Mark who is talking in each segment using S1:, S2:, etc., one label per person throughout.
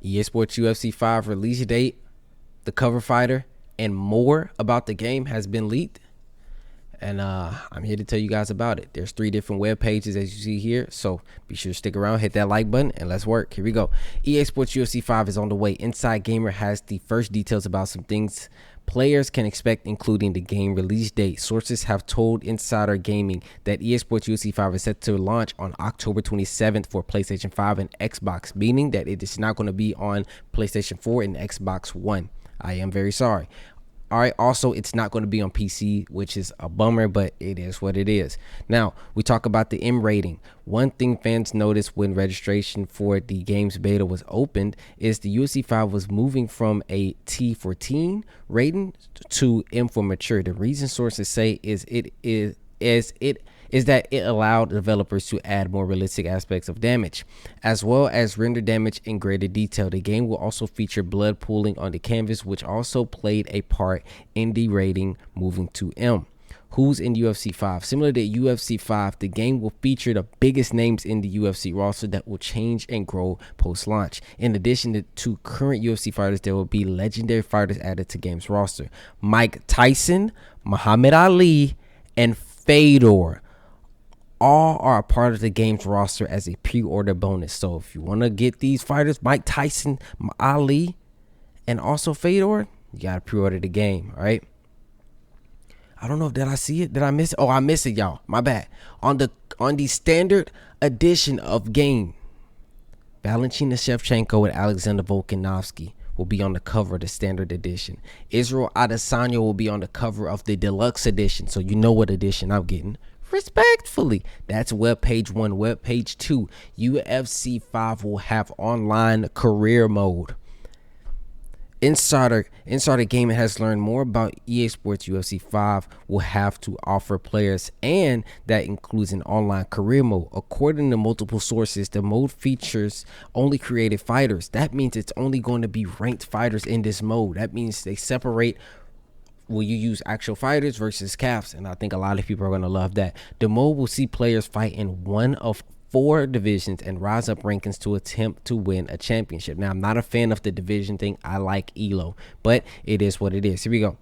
S1: EA Sports UFC 5 release date, the cover fighter, and more about the game has been leaked. And I'm here to tell you guys about it. There's 3 different web pages as you see here, so be sure to stick around, hit that like button, and let's work. Here we go. EA Sports UFC 5 is on the way. Inside Gamer has the first details about some things players can expect, including the game release date. Sources have told Insider Gaming that EA Sports UFC 5 is set to launch on October 27th for PlayStation 5 and Xbox, meaning that it is not going to be on PlayStation 4 and Xbox One. I am very sorry. All right, also, it's not going to be on PC, which is a bummer, but it is what it is. Now, we talk about the M rating. One thing fans noticed when registration for the game's beta was opened is the UFC 5 was moving from a T for teen rating to M for mature. The reason sources say is that it allowed developers to add more realistic aspects of damage, as well as render damage in greater detail. The game will also feature blood pooling on the canvas, which also played a part in the rating moving to M. Who's in UFC 5? Similar to UFC 5, the game will feature the biggest names in the UFC roster that will change and grow post-launch. In addition to current UFC fighters, there will be legendary fighters added to game's roster. Mike Tyson, Muhammad Ali, and Fedor all are a part of the game's roster as a pre-order bonus. So if you want to get these fighters, Mike Tyson, Ali, and also Fedor, you got to pre-order the game, all right? I don't know if did I see it? Did I miss it? Oh, I missed it, y'all. My bad. On the standard edition of game, Valentina Shevchenko and Alexander Volkanovski will be on the cover of the standard edition. Israel Adesanya will be on the cover of the deluxe edition. So you know what edition I'm getting. Respectfully, that's web page 1. Web page 2, UFC 5 will have online career mode. Insider Gaming has learned more about EA Sports UFC 5 will have to offer players, and that includes an online career mode. According to multiple sources, the mode features only created fighters. That means it's only going to be ranked fighters in this mode. That means they separate. Will you use actual fighters versus calves? And I think a lot of people are going to love that. The mode will see players fight in one of 4 divisions and rise up rankings to attempt to win a championship. Now, I'm not a fan of the division thing. I like ELO, but it is what it is. Here we go.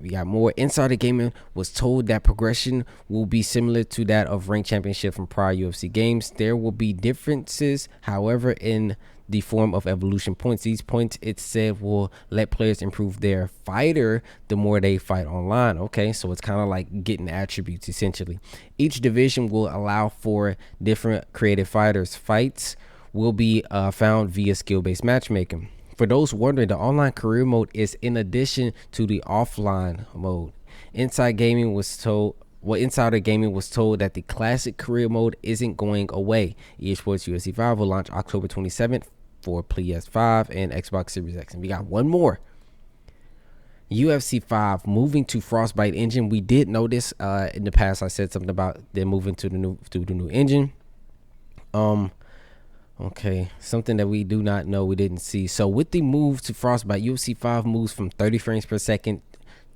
S1: We got more. Insider Gaming was told that progression will be similar to that of ranked championship from prior UFC games. There will be differences, however, in the form of evolution points. These points, it said, will let players improve their fighter the more they fight online. Okay, so it's kind of like getting attributes essentially. Each division will allow for different creative fighters. Fights will be found via skill-based matchmaking. For those wondering, the online career mode is in addition to the offline mode. Insider Gaming was told that the classic career mode isn't going away. EA Sports UFC 5 will launch October 27th for PS5 and Xbox Series X. And we got one more. UFC 5 moving to Frostbite engine. We did notice in the past I said something about them moving to the new engine. Okay, something that we do not know, we didn't see. So with the move to Frostbite, UFC 5 moves from 30 frames per second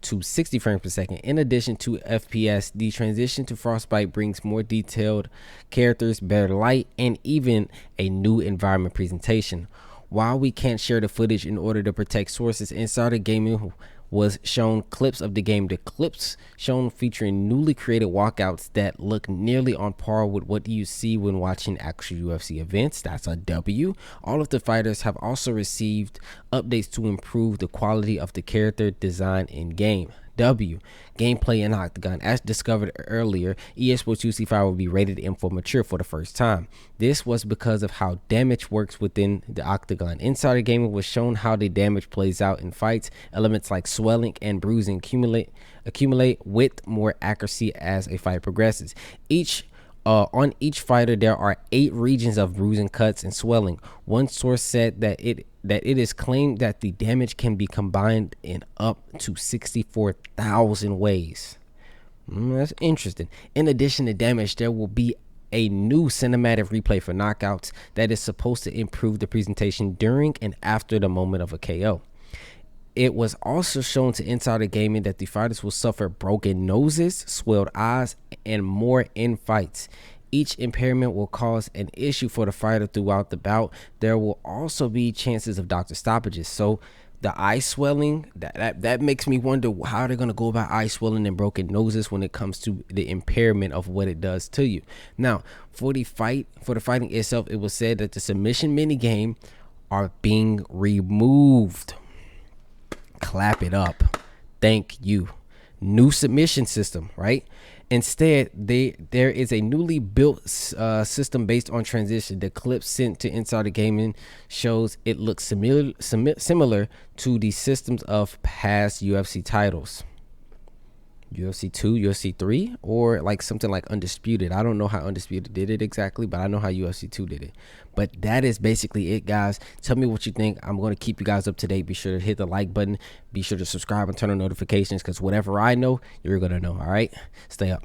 S1: to 60 frames per second. In addition to FPS, the transition to Frostbite brings more detailed characters, better light, and even a new environment presentation. While we can't share the footage in order to protect sources, Insider Gaming was shown clips of the game. The clips shown featuring newly created walkouts that look nearly on par with what you see when watching actual UFC events. That's a W. All of the fighters have also received updates to improve the quality of the character design in game. W. Gameplay in Octagon. As discovered earlier, EA Sports UFC 5 will be rated M for mature for the first time. This was because of how damage works within the Octagon. Insider Gaming was shown how the damage plays out in fights. Elements like swelling and bruising accumulate with more accuracy as a fight progresses. On each fighter, there are 8 regions of bruising, cuts, and swelling. One source said that it is claimed that the damage can be combined in up to 64,000 ways. That's interesting. In addition to damage, there will be a new cinematic replay for knockouts that is supposed to improve the presentation during and after the moment of a KO. It was also shown to Insider Gaming that the fighters will suffer broken noses, swelled eyes, and more in fights. Each impairment will cause an issue for the fighter throughout the bout. There will also be chances of doctor stoppages. So the eye swelling, that makes me wonder how they're going to go about eye swelling and broken noses when it comes to the impairment of what it does to you. Now, for the fighting itself, it was said that the submission mini game are being removed. Clap it up. Thank you. New submission system, right? Instead, there is a newly built system based on transition. The clip sent to Insider Gaming shows it looks similar to the systems of past UFC titles. UFC 2, UFC 3, or like something like Undisputed. I don't know how Undisputed did it exactly, but I know how UFC 2 did it. But that is basically it, guys. Tell me what you think. I'm going to keep you guys up to date. Be sure to hit the like button. Be sure to subscribe and turn on notifications, because whatever I know, you're going to know. All right? Stay up.